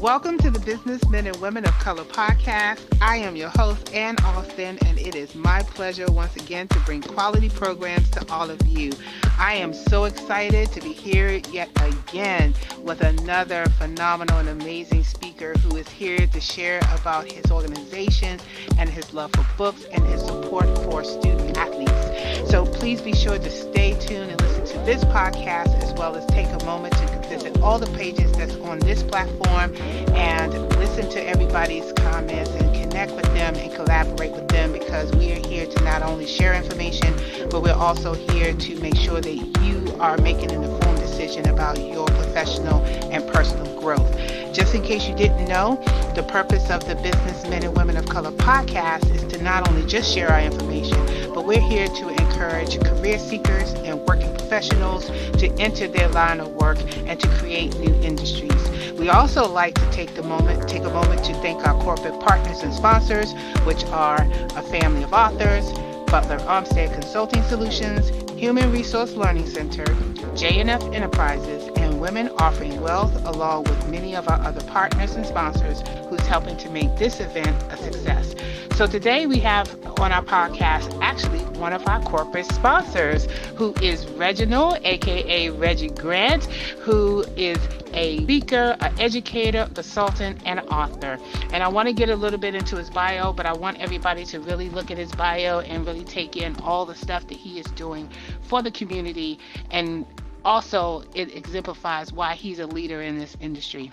Welcome to the Businessmen and Women of Color podcast. I am your host, Ann Alston, and it is my pleasure once again to bring quality programs to all of you. I am so excited to be here yet again with another phenomenal and amazing speaker who is here to share about his organization and his love for books and his support for student athletes. So please be sure to stay tuned and listen to this podcast as well as take a moment to visit all the pages that's on this platform and listen to everybody's comments and connect with them and collaborate with them, because we are here to not only share information, but we're also here to make sure that you are making an informed decision about your professional and personal growth. Just in case you didn't know, the purpose of the Businessmen and Women of Color podcast is to not only just share our information, but we're here to encourage career seekers and working professionals to enter their line of work and to create new industries. We also like to take a moment to thank our corporate partners and sponsors, which are a family of authors, Butler Armstead Consulting Solutions, Human Resource Learning Center, J&F Enterprises, and Women Offering Wealth, along with many of our other partners and sponsors who's helping to make this event a success. So today we have on our podcast actually one of our corporate sponsors, who is Reginald, aka Reggie Grant, who is a speaker, an educator, consultant, and an author. And I want to get a little bit into his bio, but I want everybody to really look at his bio and really take in all the stuff that he is doing for the community. And also, it exemplifies why he's a leader in this industry.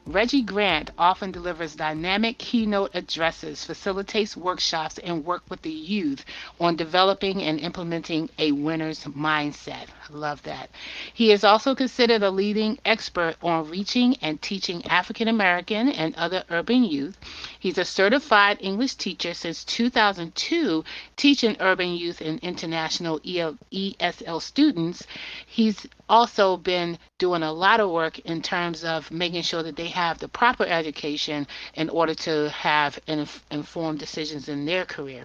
Reggie Grant often delivers dynamic keynote addresses, facilitates workshops, and works with the youth on developing and implementing a winner's mindset. I love that. He is also considered a leading expert on reaching and teaching African American and other urban youth. He's a certified English teacher since 2002, teaching urban youth and international ESL students. He's also been doing a lot of work in terms of making sure that they have the proper education in order to have informed decisions in their career.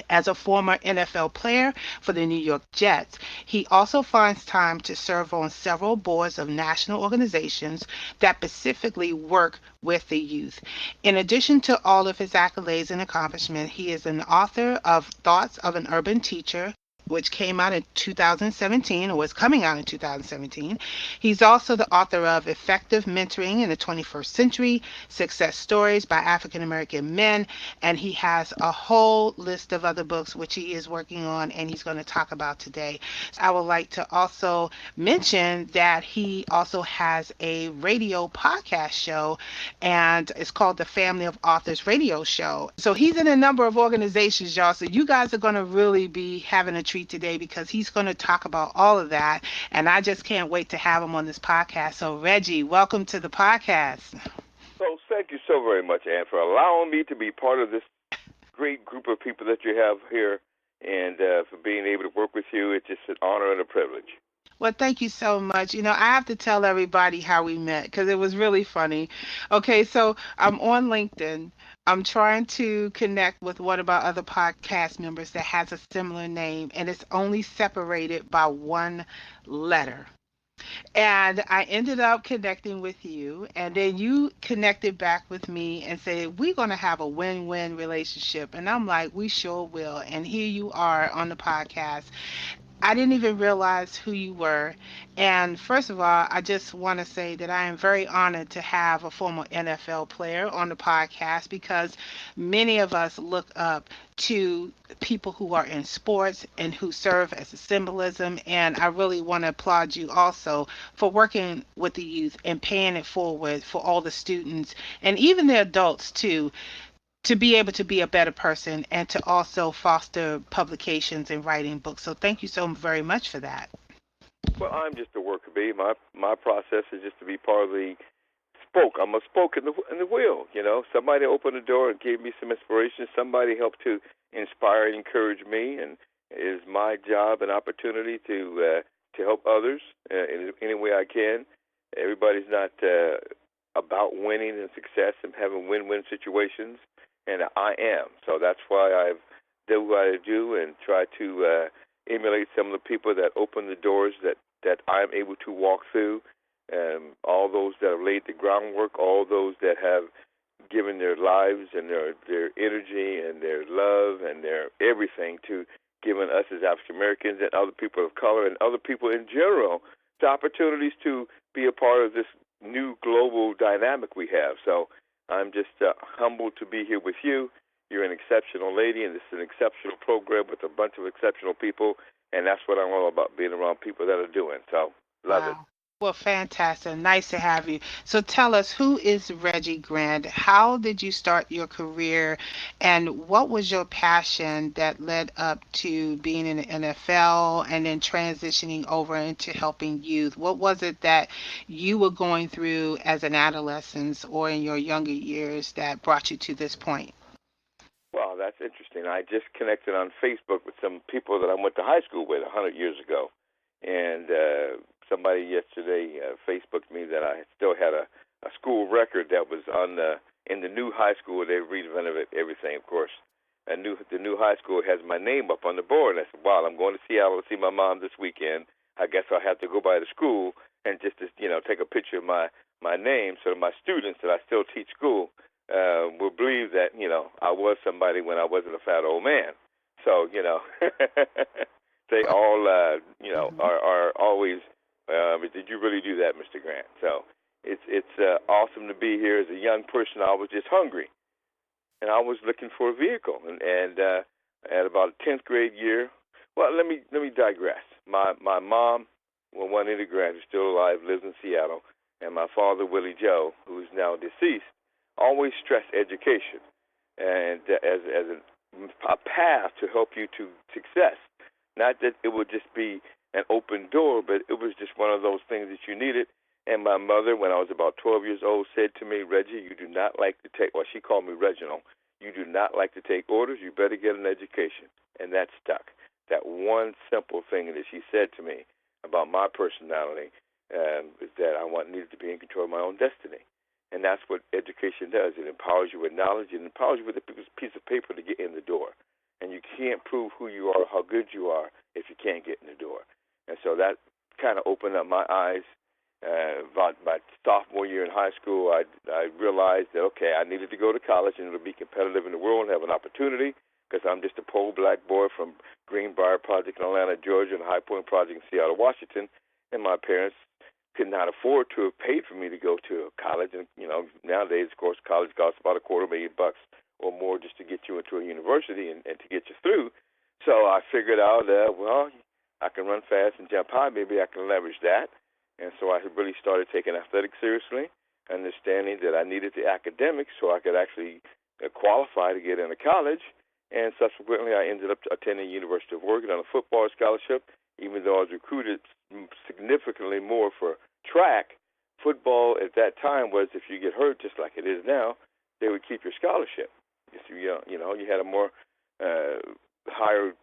As a former NFL player for the New York Jets, he also finds time to serve on several boards of national organizations that specifically work with the youth. In addition to all of his accolades and accomplishments, he is an author of Thoughts of an Urban Teacher, which came out in 2017, or was coming out in 2017. He's also the author of Effective Mentoring in the 21st Century, Success Stories by African American Men, and he has a whole list of other books which he is working on and he's going to talk about today. I would like to also mention that he also has a radio podcast show, and it's called the Family of Authors Radio Show. So he's in a number of organizations, y'all. So you guys are going to really be having a treat today, because he's going to talk about all of that. And I just can't wait to have him on this podcast. So Reggie, welcome to the podcast. So thank you so very much, Ann, for allowing me to be part of this great group of people that you have here, and for being able to work with you. It's just an honor and a privilege. Well, thank you so much. I have to tell everybody how we met because it was really funny. Okay, so I'm on LinkedIn. I'm trying to connect with one of our other podcast members that has a similar name, and it's only separated by one letter. And I ended up connecting with you, and then you connected back with me and said, we're going to have a win-win relationship. And I'm like, we sure will. And here you are on the podcast. I didn't even realize who you were. And first of all, I just want to say that I am very honored to have a former NFL player on the podcast, because many of us look up to people who are in sports and who serve as a symbolism. And I really want to applaud you also for working with the youth and paying it forward for all the students and even the adults too, to be able to be a better person and to also foster publications and writing books. So thank you so very much for that. Well, I'm just a worker bee. My process is just to be part of the spoke. I'm a spoke in the wheel. Somebody opened the door and gave me some inspiration. Somebody helped to inspire and encourage me, and it is my job and opportunity to help others in any way I can. Everybody's not about winning and success and having win-win situations, and I am. So that's why I've done what I do and try to emulate some of the people that open the doors that I'm able to walk through all those that have laid the groundwork, all those that have given their lives and their energy and their love and their everything to giving us as African Americans and other people of color and other people in general the opportunities to be a part of this new global dynamic we have. So I'm just humbled to be here with you. You're an exceptional lady, and this is an exceptional program with a bunch of exceptional people, and that's what I'm all about, being around people that are doing. So love it. Wow. Well, fantastic. Nice to have you. So tell us, who is Reggie Grant? How did you start your career? And what was your passion that led up to being in the NFL and then transitioning over into helping youth? What was it that you were going through as an adolescent or in your younger years that brought you to this point? Well, that's interesting. I just connected on Facebook with some people that I went to high school with 100 years ago. And somebody yesterday Facebooked me that I still had a school record that was on in the new high school. They renovated everything, of course. The new high school has my name up on the board. And I said, wow, I'm going to Seattle to see my mom this weekend. I guess I'll have to go by the school and just take a picture of my name so that my students that I still teach school will believe that, I was somebody when I wasn't a fat old man. So, they all, are always, did you really do that, Mr. Grant? So it's awesome to be here. As a young person, I was just hungry, and I was looking for a vehicle. And at about 10th grade year, well, let me digress. My mom, Juanita Grant, who's still alive, lives in Seattle, and my father, Willie Joe, who is now deceased, always stressed education and as a path to help you to success. Not that it would just be an open door, but it was just one of those things that you needed. And my mother, when I was about 12 years old, said to me, Reggie, you do not like to take, well, she called me Reginald, you do not like to take orders, you better get an education. And that stuck. That one simple thing that she said to me about my personality is that I needed to be in control of my own destiny. And that's what education does. It empowers you with knowledge. It empowers you with a piece of paper to get in the door. And you can't prove who you are, how good you are, if you can't get in the door. And so that kind of opened up my eyes. About my sophomore year in high school, I realized that, okay, I needed to go to college and to be competitive in the world and have an opportunity, because I'm just a poor black boy from Greenbrier Project in Atlanta, Georgia, and High Point Project in Seattle, Washington. And my parents could not afford to have paid for me to go to college. And, nowadays, of course, college costs about $250,000 or more just to get you into a university and to get you through. So I figured out, I can run fast and jump high. Maybe I can leverage that. And so I really started taking athletics seriously, understanding that I needed the academics so I could actually qualify to get into college. And subsequently, I ended up attending the University of Oregon on a football scholarship, even though I was recruited significantly more for track. Football at that time was, if you get hurt, just like it is now, they would keep your scholarship. So, you had a more higher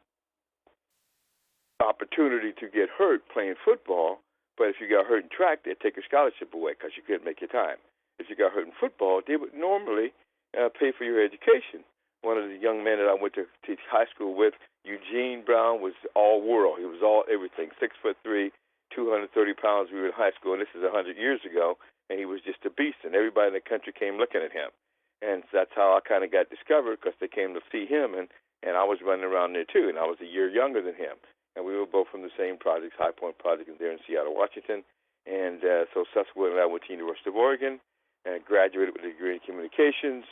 opportunity to get hurt playing football, but if you got hurt in track, they'd take your scholarship away because you couldn't make your time. If you got hurt in football, they would normally pay for your education. One of the young men that I went to teach high school with, Eugene Brown, was all world. He was all everything, 6'3", 230 pounds. We were in high school, and this is 100 years ago, and he was just a beast, and everybody in the country came looking at him. And that's how I kind of got discovered, because they came to see him, and I was running around there too, and I was a year younger than him. And we were both from the same projects, High Point Project, there in Seattle, Washington. And so subsequently, I went to the University of Oregon and graduated with a degree in communications,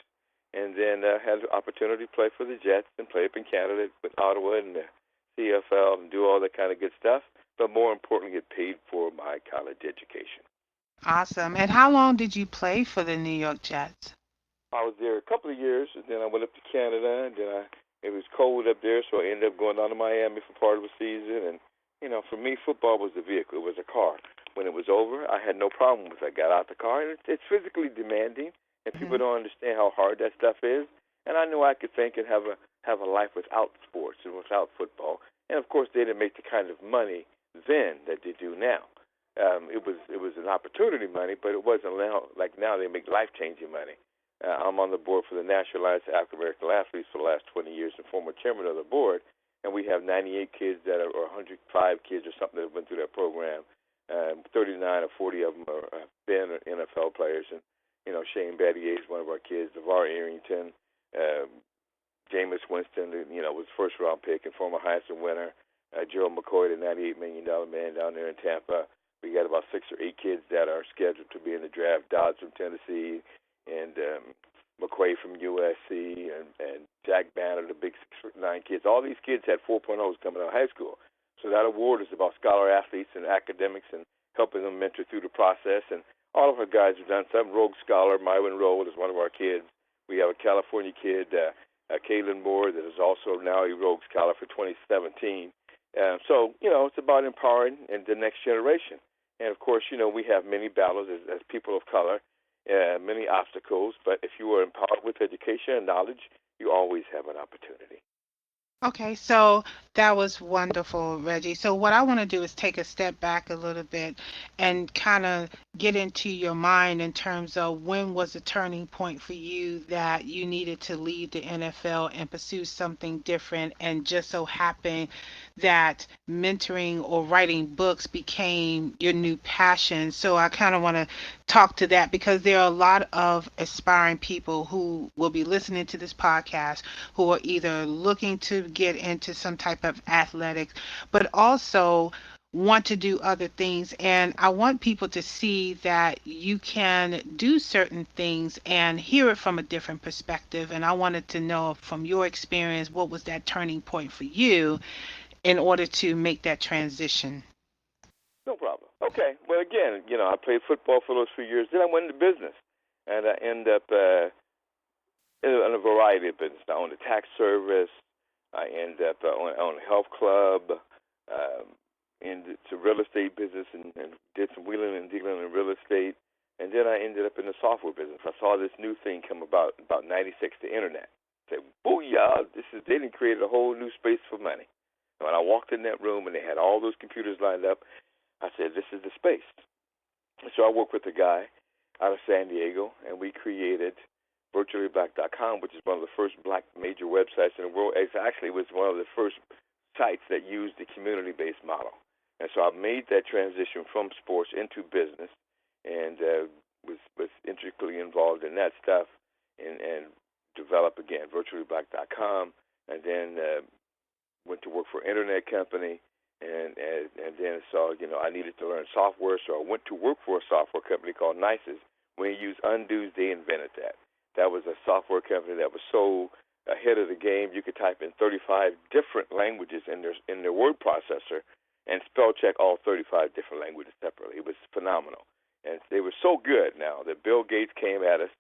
and then had the opportunity to play for the Jets and play up in Canada with Ottawa and the CFL and do all that kind of good stuff. But more importantly, get paid for my college education. Awesome. And how long did you play for the New York Jets? I was there a couple of years, and then I went up to Canada, and then it was cold up there, so I ended up going down to Miami for part of the season. And, for me, football was the vehicle. It was a car. When it was over, I had no problem with it. I got out the car, and it's physically demanding, and people don't understand how hard that stuff is. And I knew I could think and have a life without sports and without football. And, of course, they didn't make the kind of money then that they do now. It was an opportunity money, but it wasn't like now they make life-changing money. I'm on the board for the National Alliance of African American Athletes for the last 20 years and former chairman of the board. And we have 98 kids or 105 kids or something that have been through that program. 39 or 40 of them have been NFL players. And, Shane Battier is one of our kids, LeVar Arrington, Jameis Winston, was first-round pick and former Heisman winner. Gerald McCoy, the $98 million man down there in Tampa. We got about 6 or 8 kids that are scheduled to be in the draft. Dodds from Tennessee, and McQuay from USC, and Jack Banner, the big 6'9" kids. All these kids had 4.0s coming out of high school. So that award is about scholar athletes and academics and helping them mentor through the process. And all of our guys have done some. Rogue Scholar, Myron Roll is one of our kids. We have a California kid, Kaylin Moore, that is also now a Rogue Scholar for 2017. So, it's about empowering the next generation. And, of course, we have many battles as people of color, many obstacles. But if you are empowered with education and knowledge, you always have an opportunity. Okay, so that was wonderful, Reggie. So what I want to do is take a step back a little bit and kind of get into your mind in terms of when was the turning point for you that you needed to leave the NFL and pursue something different, and just so happened that mentoring or writing books became your new passion. So I kind of want to talk to that because there are a lot of aspiring people who will be listening to this podcast who are either looking to get into some type of athletics, but also want to do other things. And I want people to see that you can do certain things and hear it from a different perspective. And I wanted to know from your experience, what was that turning point for you in order to make that transition? No problem. Okay. Well, again, I played football for those few years. Then I went into business, and I ended up in a variety of business. I owned a tax service. I ended up on a health club, into real estate business, and did some wheeling and dealing in real estate. And then I ended up in the software business. I saw this new thing come about 96, the internet. I said, booyah, they didn't create a whole new space for money. And when I walked in that room and they had all those computers lined up, I said, this is the space. So I worked with a guy out of San Diego, and we created virtuallyblack.com, which is one of the first black major websites in the world. It actually was one of the first sites that used the community-based model. And so I made that transition from sports into business, and was intricately involved in that stuff, and developed, again, virtuallyblack.com, and then went to work for an internet company, and then saw, I needed to learn software, so I went to work for a software company called NICES. When you use undos, they invented that. That was a software company that was so ahead of the game, you could type in 35 different languages in their word processor and spell check all 35 different languages separately. It was phenomenal. And they were so good now that Bill Gates came at us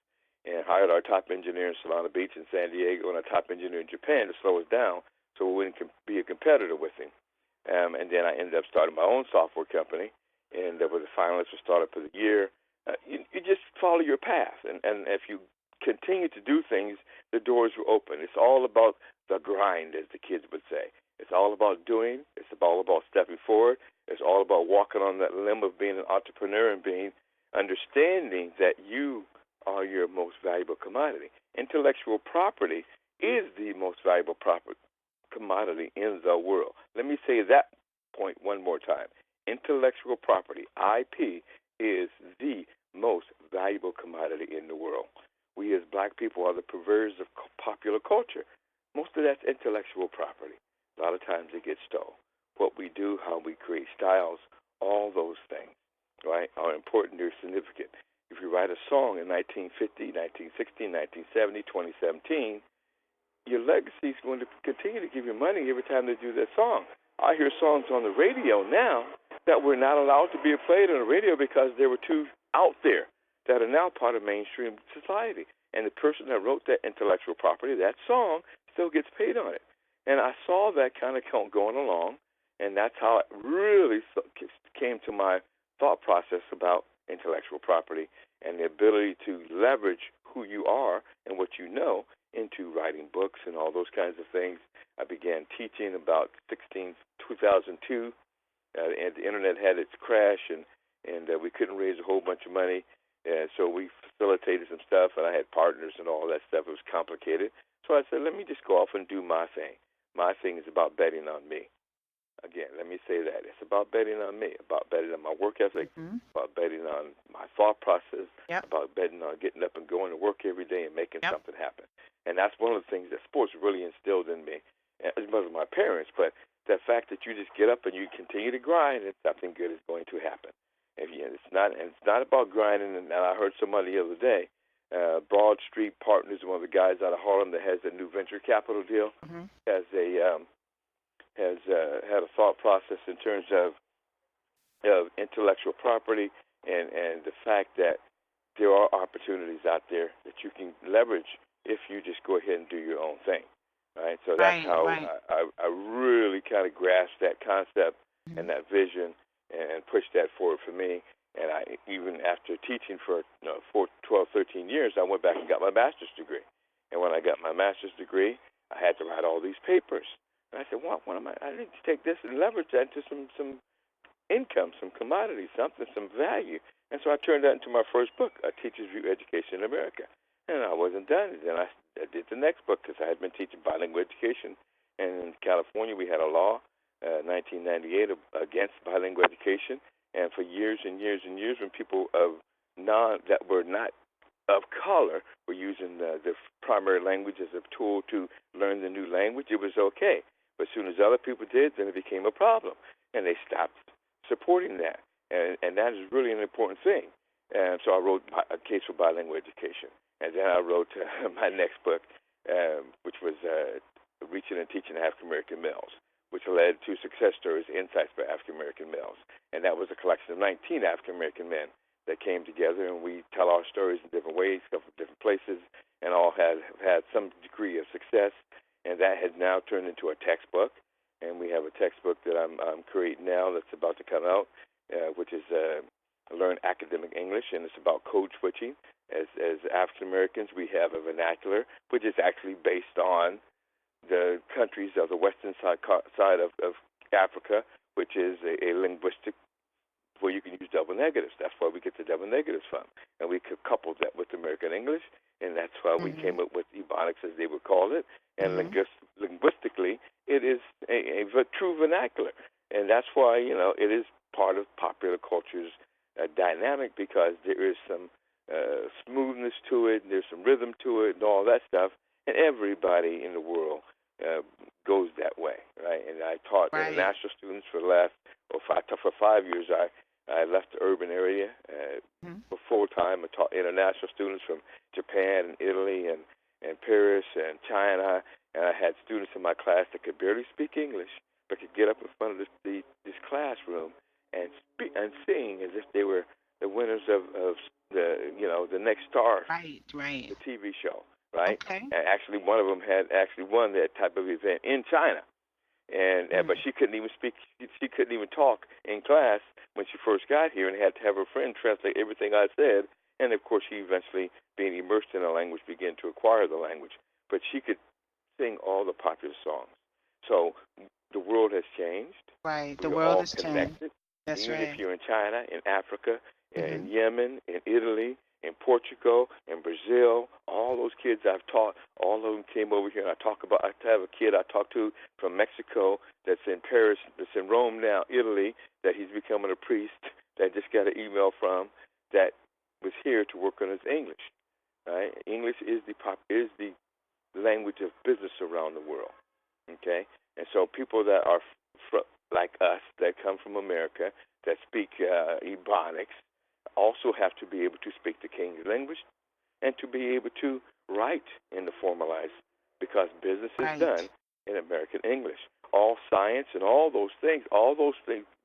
and hired our top engineer in Solana Beach in San Diego and our top engineer in Japan to slow us down so we wouldn't be a competitor with him. And then I ended up starting my own software company, and was a finalist for Startup of the Year. You just follow your path, and if you continue to do things, the doors will open. It's all about the grind, as the kids would say. It's all about doing. It's all about stepping forward. It's all about walking on that limb of being an entrepreneur and understanding that you are your most valuable commodity. Intellectual property is the most valuable commodity in the world. Let me say that point one more time. Intellectual property, IP, is the most valuable commodity in the world. We as black people are the purveyors of popular culture. Most of that's intellectual property. A lot of times it gets stolen. What we do, how we create styles, all those things, right, are important. They're significant. If you write a song in 1950, 1960, 1970, 2017, your legacy is going to continue to give you money every time they do that song. I hear songs on the radio now that were not allowed to be played on the radio because they were too out there, that are now part of mainstream society. And the person that wrote that intellectual property, that song, still gets paid on it. And I saw that kind of going along, and that's how it really came to my thought process about intellectual property and the ability to leverage who you are and what you know into writing books and all those kinds of things. I began teaching about 2002, and the internet had its crash, and we couldn't raise a whole bunch of money. So we facilitated some stuff, and I had partners and all that stuff. It was complicated. So I said, let me just go off and do my thing. My thing is about betting on me. Again, let me say that. It's about betting on me, about betting on my work ethic, Mm-hmm. about betting on my thought process, Yep. about betting on getting up and going to work every day and making Yep. something happen. And that's one of the things that sports really instilled in me, as much as my parents, but the fact that you just get up and you continue to grind and something good is going to happen. If you, it's not about grinding. And I heard somebody the other day, Broad Street Partners, one of the guys out of Harlem that has a new venture capital deal, Mm-hmm. has a has had a thought process in terms of intellectual property and the fact that there are opportunities out there that you can leverage if you just go ahead and do your own thing. Right? So that's Right. how Right. I really kind of grasped that concept Mm-hmm. and that vision and pushed that forward for me. And I, even after teaching for 12, 13 years, I went back and got my master's degree. And when I got my master's degree, I had to write all these papers. And I said, what am I? I need to take this and leverage that into some income, some commodity, something, some value. And so I turned that into my first book, A Teacher's View Education in America. And I wasn't done. Then I did the next book because I had been teaching bilingual education. And in California, we had a law, 1998, against bilingual education. And for years and years and years, when people that were not of color were using the primary language as a tool to learn the new language, it was okay. But as soon as other people did, then it became a problem, and they stopped supporting that. And that is really an important thing. And so I wrote A Case for Bilingual Education. And then I wrote my next book, which was Reaching and Teaching African American Males, which led to Success Stories, Insights by African American Males. And that was a collection of 19 African American men that came together, and we tell our stories in different ways, come from different places, and all have had some degree of success. And that has now turned into a textbook. And we have a textbook that I'm creating now that's about to come out, which is Learn Academic English, and it's about code switching. As African Americans, we have a vernacular, which is actually based on the countries of the western side of Africa, which is a linguistic where you can use double negatives. That's why we get the double negatives from. And we could couple that with American English, and that's why we Mm-hmm. came up with Ebonics, as they would call it. And Mm-hmm. linguistically, it is a true vernacular. And that's why, it is part of popular culture's dynamic, because there is some smoothness to it, and there's some rhythm to it, and all that stuff. And everybody in the world uh, goes that way, right? And I taught Right. international students for the last, for 5 years. I left the urban area Mm-hmm. for full time. I taught international students from Japan and Italy and Paris and China. And I had students in my class that could barely speak English, but could get up in front of this classroom and speak and sing as if they were the winners of the next star, Right. Right. the TV show, right? Okay. And actually, one of them had actually won that type of event in China. And but Mm. she couldn't even speak. She couldn't even talk in class when she first got here, and had to have her friend translate everything I said. And of course, she eventually, being immersed in the language, began to acquire the language. But she could sing all the popular songs. So the world has changed. Right. The We are world all has changed. connected. That's Even if right. you're in China, in Africa, Mm-hmm. in Yemen, in Italy, in Portugal, in Brazil, all those kids I've taught, all of them came over here. And I have a kid I talked to from Mexico that's in Paris, that's in Rome now, Italy, that he's becoming a priest, that I just got an email from, that was here to work on his English. Right? English is the language of business around the world. Okay, and so people that are like us, that come from America, that speak Ebonics, also have to be able to speak the King's language and to be able to write in the formalized, because business is done Right. in American English. All science and all those things,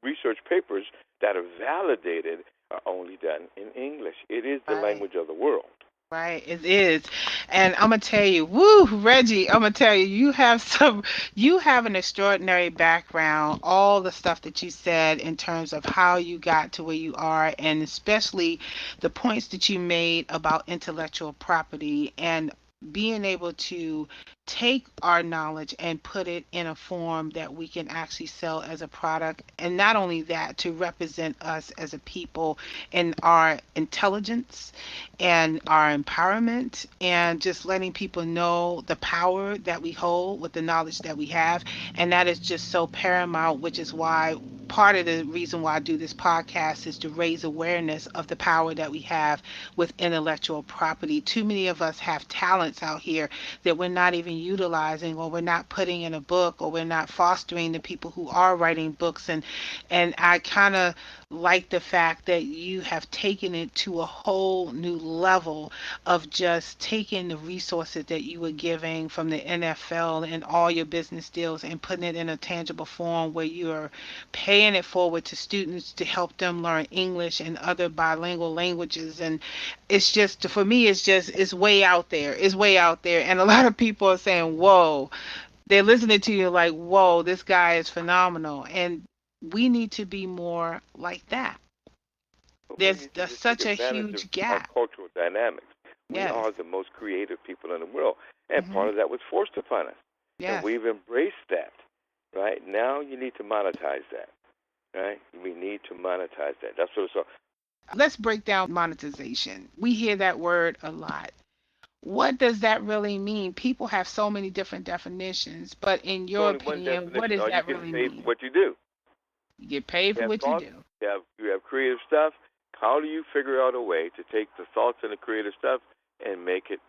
research papers that are validated are only done in English. It is the Right. language of the world. Right, it is. And I'm gonna tell you, woo, Reggie, I'm gonna tell you, you have an extraordinary background, all the stuff that you said in terms of how you got to where you are, and especially the points that you made about intellectual property and being able to take our knowledge and put it in a form that we can actually sell as a product. And not only that, to represent us as a people in our intelligence and our empowerment, and just letting people know the power that we hold with the knowledge that we have. And that is just so paramount, which is why part of the reason why I do this podcast is to raise awareness of the power that we have with intellectual property. Too many of us have talents out here that we're not even utilizing, or we're not putting in a book, or we're not fostering the people who are writing books. And I kind of like the fact that you have taken it to a whole new level of just taking the resources that you were giving from the NFL and all your business deals and putting it in a tangible form where you are paying it forward to students to help them learn English and other bilingual languages. And it's just, for me, it's way out there. It's way out there. And a lot of people are saying, whoa, they're listening to you like, whoa, this guy is phenomenal. And we need to be more like that. But we There's, need to there's just take such a advantage of huge our gap. cultural dynamics. We Yes. are the most creative people in the world, and Hmm. part of that was forced upon us, and Yes. we've embraced that. Right now, you need to monetize that. Right? We need to monetize that. That's what it's all. Let's break down monetization. We hear that word a lot. What does that really mean? People have so many different definitions, but in There's your only one opinion, what definition. does Are you that getting really paid for mean? what you do? You get paid You for have what you thoughts. do. You have creative stuff. How do you figure out a way to take the thoughts and the creative stuff and make it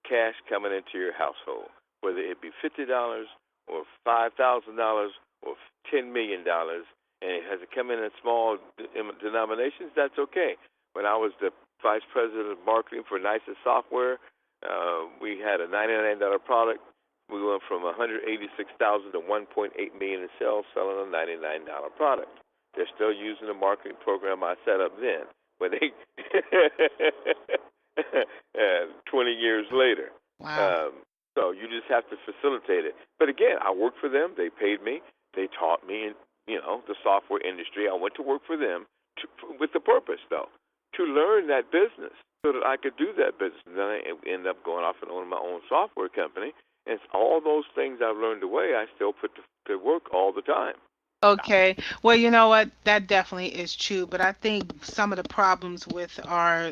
cash coming into your household? Whether it be $50 or $5,000 or $10 million, and it has to come in small denominations. That's okay. When I was the vice president of marketing for NICE Software, we had a $99 product. We went from 186,000 to 1.8 million in sales, selling a $99 product. They're still using the marketing program I set up then, but they 20 years later. Wow. So you just have to facilitate it. But again, I worked for them. They paid me. They taught me, the software industry. I went to work for them with the purpose, though, to learn that business so that I could do that business. And then I ended up going off and owning my own software company. And all those things I've learned away, I still put to work all the time. Okay. Well, you know what? That definitely is true. But I think some of the problems with our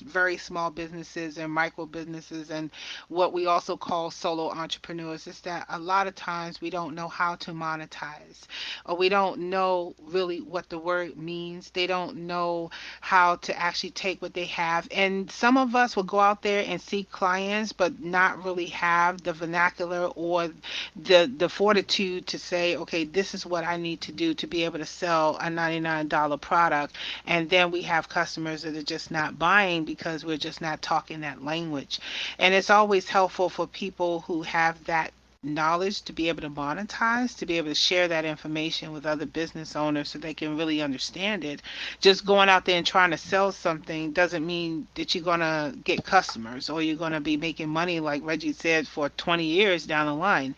very small businesses and micro businesses and what we also call solo entrepreneurs is that a lot of times we don't know how to monetize, or we don't know really what the word means. They don't know how to actually take what they have. And some of us will go out there and seek clients, but not really have the vernacular or the fortitude to say, okay, this is what I need to do to be able to sell a $99 product. And then we have customers that are just not buying because we're just not talking that language. And it's always helpful for people who have that knowledge to be able to monetize, to be able to share that information with other business owners so they can really understand it. Just going out there and trying to sell something doesn't mean that you're going to get customers or you're going to be making money, like Reggie said, for 20 years down the line.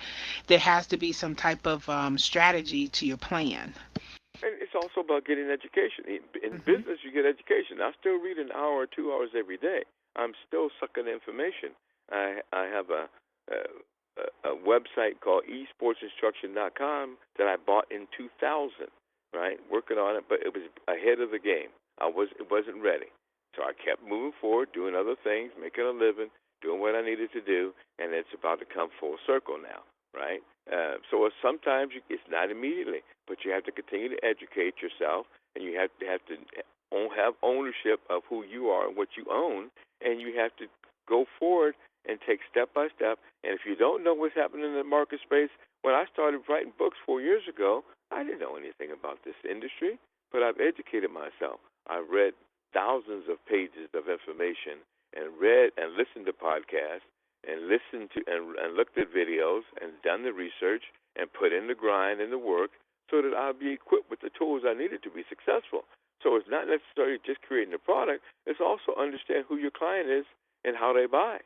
There has to be some type of strategy to your plan. And it's also about getting education. In Hmm. business, you get education. I still read an hour or 2 hours every day. I'm still sucking information. I have a website called esportsinstruction.com that I bought in 2000. Right, working on it, but it was ahead of the game. It wasn't ready, so I kept moving forward, doing other things, making a living, doing what I needed to do, and it's about to come full circle now. Right, so sometimes it's not immediately, but you have to continue to educate yourself, and you have ownership of who you are and what you own, and you have to go forward and take step by step. And if you don't know what's happening in the market space, when I started writing books 4 years ago, I didn't know anything about this industry, but I've educated myself. I've read thousands of pages of information and read and listened to podcasts and listened to and looked at videos and done the research and put in the grind and the work so that I'll be equipped with the tools I needed to be successful. So it's not necessarily just creating a product, it's also understand who your client is and how they buy.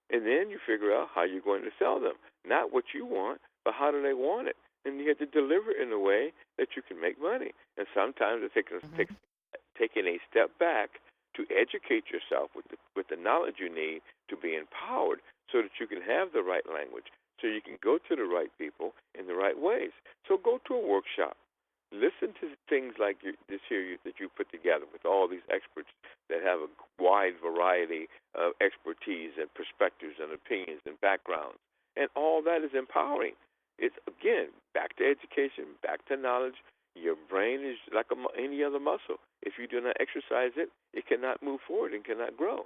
And then you figure out how you're going to sell them. Not what you want, but how do they want it? And you have to deliver it in a way that you can make money. And sometimes it takes taking a step back to educate yourself with the knowledge you need to be empowered so that you can have the right language, so you can go to the right people in the right ways. So go to a workshop. Listen to things like this here that you put together with all these experts that have a wide variety of expertise and perspectives and opinions and backgrounds. And all that is empowering. It's, again, back to education, back to knowledge. Your brain is like any other muscle. If you do not exercise it, it cannot move forward and cannot grow,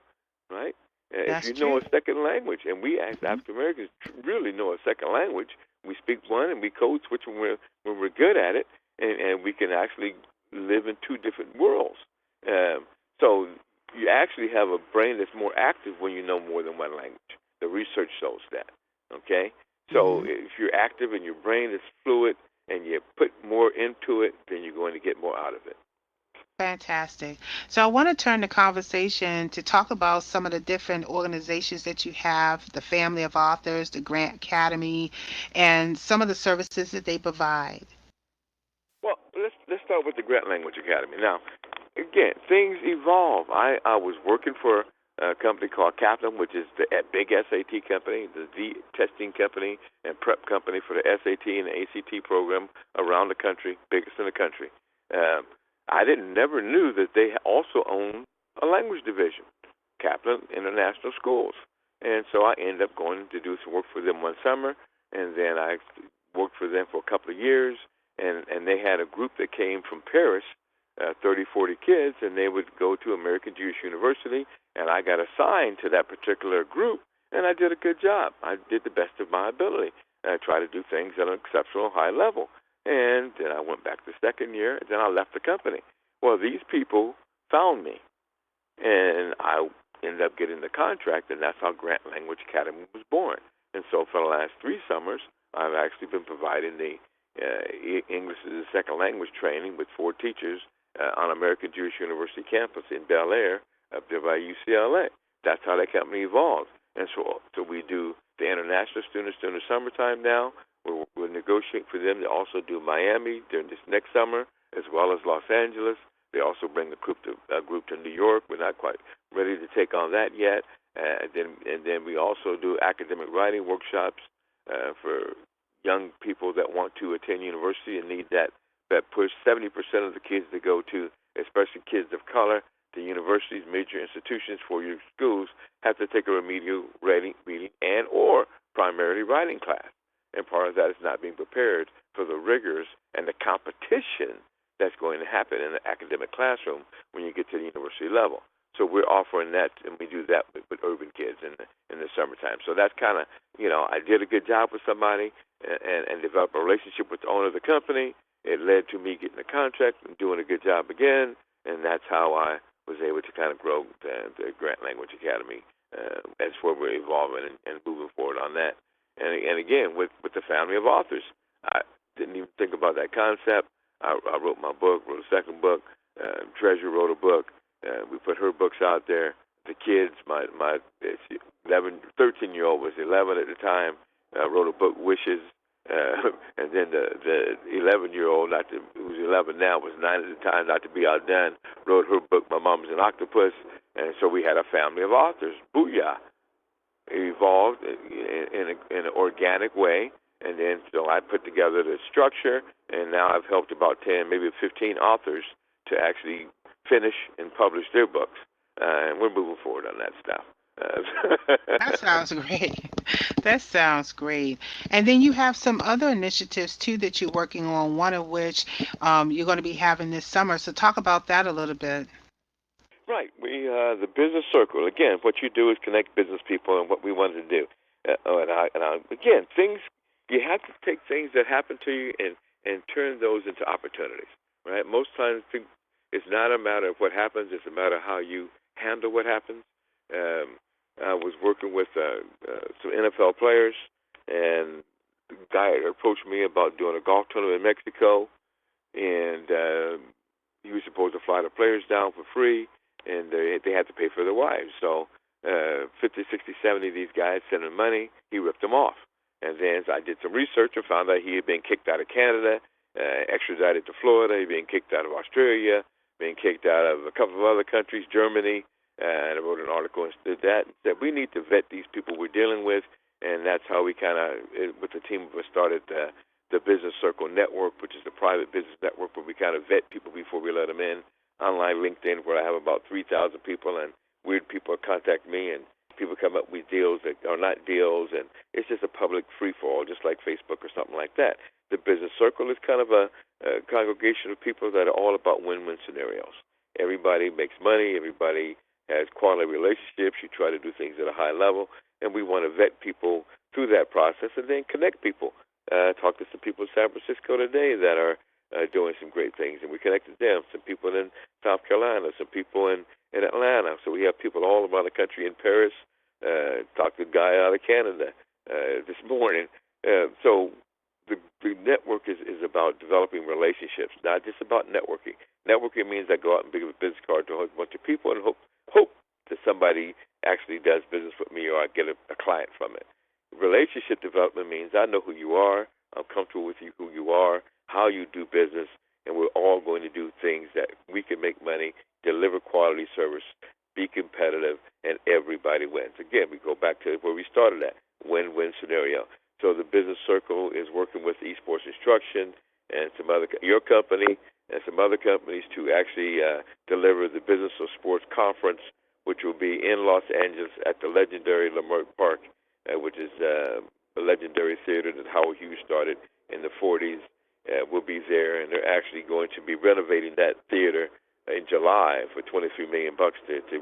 right? If That's you know true. a second language, and we as African Americans really know a second language, we speak one and we code switch when we're good at it, and we can actually live in two different worlds. So you actually have a brain that's more active when you know more than one language. The research shows that. Okay, so Mm-hmm. if you're active and your brain is fluid and you put more into it, then you're going to get more out of it. Fantastic. So I want to turn the conversation to talk about some of the different organizations that you have, the Family of Authors, the Grant Academy, and some of the services that they provide. Well, let's start with the Grant Language Academy. Now, again, things evolve. I was working for a company called Kaplan, which is the big SAT company, the testing company and prep company for the SAT and the ACT program around the country, biggest in the country. Um, I never knew that they also own a language division, Kaplan International Schools. And so I ended up going to do some work for them one summer, and then I worked for them for a couple of years, and they had a group that came from Paris, 30, 40 kids, and they would go to American Jewish University, and I got assigned to that particular group, and I did a good job. I did the best of my ability. I tried to do things at an exceptional high level. And then I went back the second year, and then I left the company. Well, these people found me, and I ended up getting the contract, and that's how Grant Language Academy was born. And so for the last 3 summers, I've actually been providing the English as a second language training with 4 teachers on American Jewish University campus in Bel Air up there by UCLA. That's how that company evolved. And so we do the international students during the summertime now. We're negotiating for them to also do Miami during this next summer, as well as Los Angeles. They also bring a group to New York. We're not quite ready to take on that yet. And then we also do academic writing workshops for young people that want to attend university and need that push. 70% of the kids that go to, especially kids of color, to universities, major institutions, 4-year schools, have to take a remedial reading and or primarily writing class. And part of that is not being prepared for the rigors and the competition that's going to happen in the academic classroom when you get to the university level. So we're offering that, and we do that with urban kids in the summertime. So that's kind of, I did a good job with somebody and developed a relationship with the owner of the company. It led to me getting a contract and doing a good job again, and that's how I was able to kind of grow the Grant Language Academy. That's where we're evolving and moving forward on that. And again, with the Family of Authors, I didn't even think about that concept. I wrote my book, wrote a second book. Treasure wrote a book. We put her books out there. The kids, my 13-year-old was 11 at the time, wrote a book, Wishes. And then the 11-year-old, who's 11 now, was 9 at the time, not to be outdone, wrote her book, My Mom is an Octopus. And so we had a family of authors. Booyah. It evolved in an organic way. And then so I put together the structure, and now I've helped about 10, maybe 15 authors to actually finish and publish their books. And we're moving forward on that stuff. That sounds great. That sounds great. And then you have some other initiatives too that you're working on, one of which you're going to be having this summer. So talk about that a little bit. Right. The business circle. Again, what you do is connect business people and what we wanted to do. Again, things, you have to take things that happen to you and turn those into opportunities. Right. Most times it's not a matter of what happens; it's a matter of how you handle what happens. I was working with some NFL players, and the guy approached me about doing a golf tournament in Mexico, and he was supposed to fly the players down for free, and they had to pay for their wives. So 50, 60, 70 of these guys sent him money. He ripped them off. And then I did some research and found out he had been kicked out of Canada, extradited to Florida. He'd been kicked out of Australia, been kicked out of a couple of other countries, Germany. And I wrote an article and said that we need to vet these people we're dealing with, and that's how we kind of, with the team of us, started the Business Circle Network, which is the private business network where we kind of vet people before we let them in. Online LinkedIn, where I have about 3,000 people, and weird people contact me, and people come up with deals that are not deals, and it's just a public free-for-all, just like Facebook or something like that. The Business Circle is kind of a congregation of people that are all about win-win scenarios. Everybody makes money. Everybody has quality relationships. You try to do things at a high level, and we want to vet people through that process and then connect people. Talked to some people in San Francisco today that are doing some great things, and we connected them. Some people in South Carolina, some people in Atlanta. So we have people all around the country. In Paris. Talked to a guy out of Canada this morning. So the network is about developing relationships, not just about networking. Networking means I go out and give a business card to a whole bunch of people and hope that somebody actually does business with me or I get a client from it. Relationship development means I know who you are, I'm comfortable with you, who you are, how you do business, and we're all going to do things that we can make money, deliver quality service, be competitive, and everybody wins. Again, we go back to where we started at, win-win scenario. So the Business Circle is working with Esports Instruction and your company and some other companies to actually deliver the Business of Sports Conference, which will be in Los Angeles at the legendary Leimert Park, which is a legendary theater that Howard Hughes started in the 40s. We'll be there, and they're actually going to be renovating that theater in July for $23 million to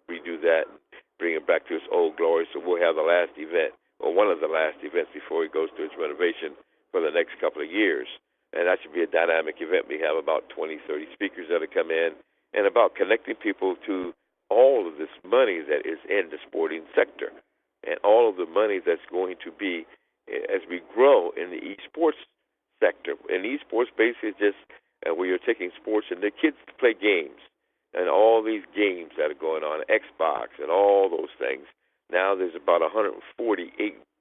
redo that and bring it back to its old glory. So we'll have the last event, or one of the last events before it goes to its renovation for the next couple of years. And that should be a dynamic event. We have about 20, 30 speakers that will come in, and about connecting people to all of this money that is in the sporting sector and all of the money that's going to be as we grow in the esports sector. And esports basically is just where you're taking sports and the kids play games and all these games that are going on, Xbox and all those things. Now there's about $148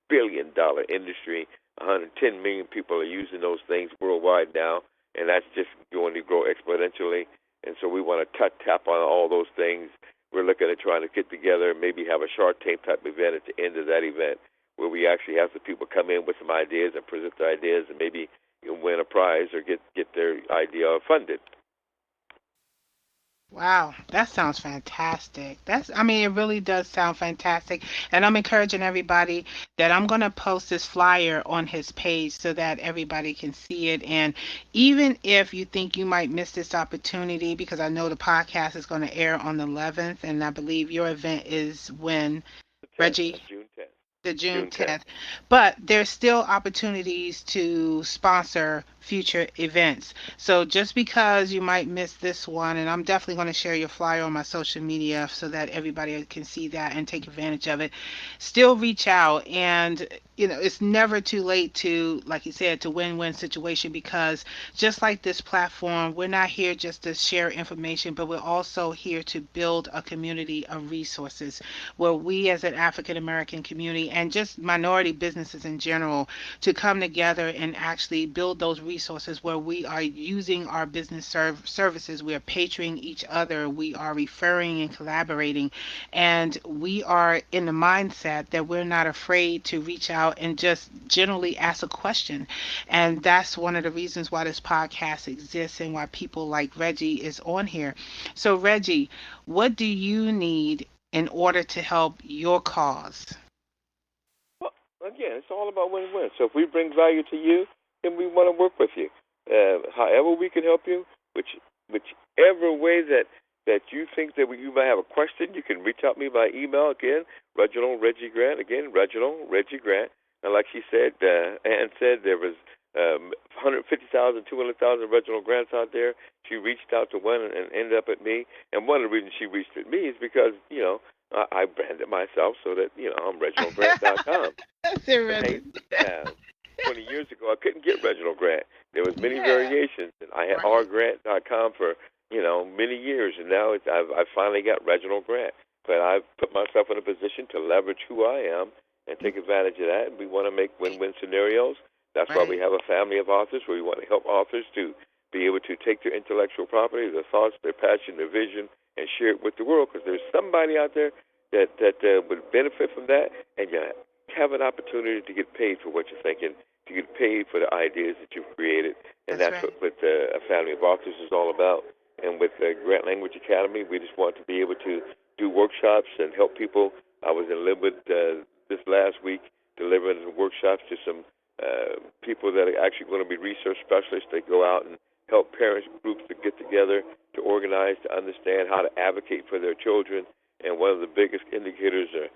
billion industry. 110 million people are using those things worldwide now, and that's just going to grow exponentially. And so we want to tap on all those things. We're looking at trying to get together and maybe have a Shark Tank type event at the end of that event where we actually have some people come in with some ideas and present their ideas and maybe win a prize or get their idea funded. Wow, that sounds fantastic. It really does sound fantastic. And I'm encouraging everybody that I'm going to post this flyer on his page so that everybody can see it. And even if you think you might miss this opportunity, because I know the podcast is going to air on the 11th, and I believe your event is when, The 10th, Reggie? June 10th. The June June 10th. 10th. But there's still opportunities to sponsor future events. So just because you might miss this one, and I'm definitely going to share your flyer on my social media so that everybody can see that and take advantage of it, still reach out. And, it's never too late to, like you said, to win-win situation, because just like this platform, we're not here just to share information, but we're also here to build a community of resources where we as an African American community and just minority businesses in general to come together and actually build those resources where we are using our business services, we are patroning each other, we are referring and collaborating, and we are in the mindset that we're not afraid to reach out and just generally ask a question. And that's one of the reasons why this podcast exists and why people like Reggie is on here. So Reggie, what do you need in order to help your cause? Well, again, it's all about win-win. So if we bring value to you, then we want to work with you. However we can help you, whichever way that you think that you might have a question, you can reach out to me by email. Again, Reginald Reggie Grant. Again, Reginald Reggie Grant. And like she said, Ann said, there was 150,000, 200,000 Reginald Grants out there. She reached out to one and ended up at me. And one of the reasons she reached at me is because, I branded myself so that, I'm ReginaldGrant.com. That's it, Hey, Reggie. 20 years ago, I couldn't get Reginald Grant. There was many variations, and I had Right. rgrant.com for, many years, and now I've finally got Reginald Grant. But I've put myself in a position to leverage who I am and take advantage of that, and we want to make win-win scenarios. That's why we Right. have a family of authors where we want to help authors to be able to take their intellectual property, their thoughts, their passion, their vision, and share it with the world, because there's somebody out there that would benefit from that, and you have an opportunity to get paid for what you're thinking, to get paid for the ideas that you've created, and that's right. what a family of authors is all about. And with the Grant Language Academy, we just want to be able to do workshops and help people. I was in Linwood this last week delivering workshops to some people that are actually going to be research specialists. They go out and help parents groups to get together, to organize, to understand how to advocate for their children. And one of the biggest indicators of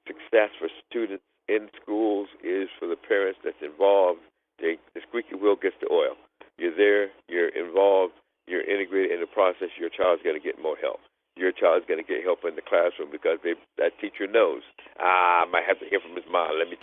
success for students in schools is for the parents that's involved. The squeaky wheel gets the oil. You're there, you're involved, you're integrated in the process. Your child's going to get more help. Your child's going to get help in the classroom because that teacher knows, I might have to hear from his mom. Let me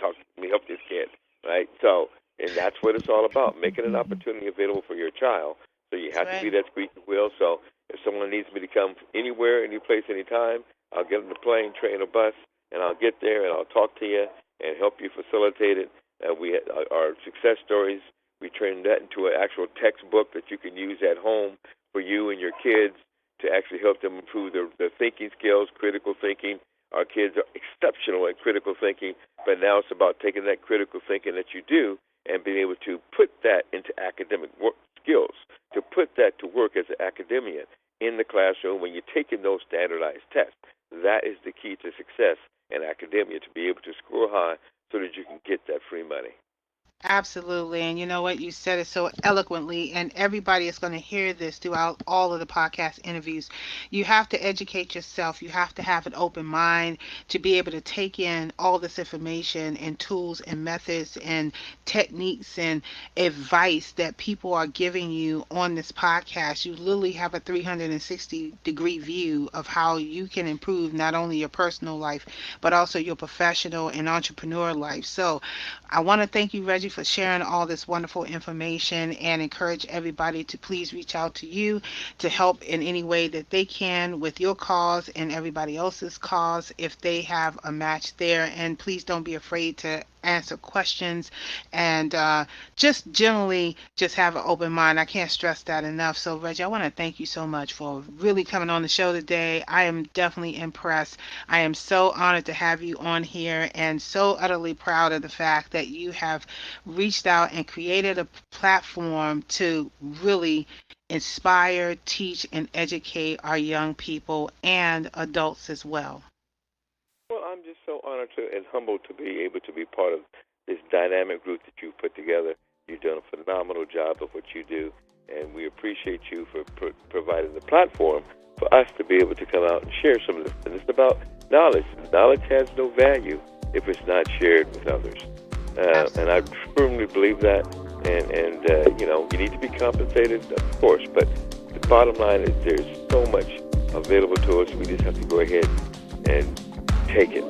help this kid, right? So, and that's what it's all about, making an opportunity available for your child. So you have to be that squeaky wheel. So if someone needs me to come anywhere, any place, anytime, I'll get on the plane, train, or bus, and I'll get there and I'll talk to you and help you facilitate it. We our success stories, we turn that into an actual textbook that you can use at home for you and your kids to actually help them improve their thinking skills, critical thinking. Our kids are exceptional at critical thinking, but now it's about taking that critical thinking that you do and being able to put that into academic work skills, to put that to work as an academician in the classroom when you're taking those standardized tests. That is the key to success in academia, to be able to score high so that you can get that free money. Absolutely. And you know what? You said it so eloquently, and everybody is going to hear this throughout all of the podcast interviews. You have to educate yourself. You have to have an open mind to be able to take in all this information and tools and methods and techniques and advice that people are giving you on this podcast. You literally have a 360-degree view of how you can improve not only your personal life, but also your professional and entrepreneur life. So I want to thank you, Reggie, for sharing all this wonderful information, and encourage everybody to please reach out to you to help in any way that they can with your cause and everybody else's cause if they have a match there. And please don't be afraid to answer questions, and just generally just have an open mind. I can't stress that enough. So Reggie, I want to thank you so much for really coming on the show today. I am definitely impressed. I am so honored to have you on here, and so utterly proud of the fact that you have reached out and created a platform to really inspire, teach, and educate our young people and adults as well. Well, I'm just so honored and humbled to be able to be part of this dynamic group that you've put together. You've done a phenomenal job of what you do, and we appreciate you for providing the platform for us to be able to come out and share some of this. And it's about knowledge. Knowledge has no value if it's not shared with others. And I firmly believe that. And you need to be compensated, of course, but the bottom line is there's so much available to us. We just have to go ahead and take it.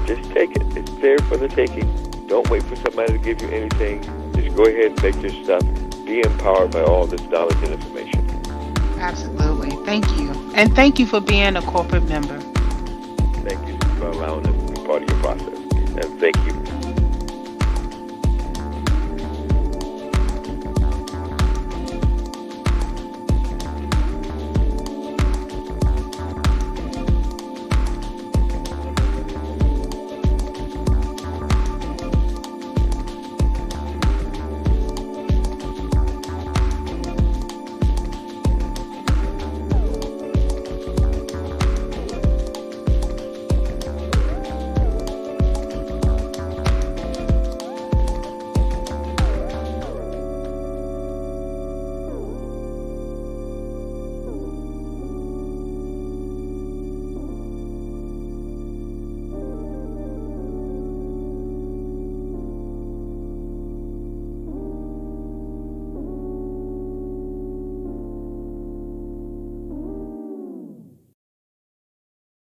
Just take it. It's there for the taking. Don't wait for somebody to give you anything. Just go ahead and make your stuff. Be empowered by all this knowledge and information. Absolutely. Thank you. And thank you for being a corporate member. Thank you for allowing us to be part of your process. And thank you.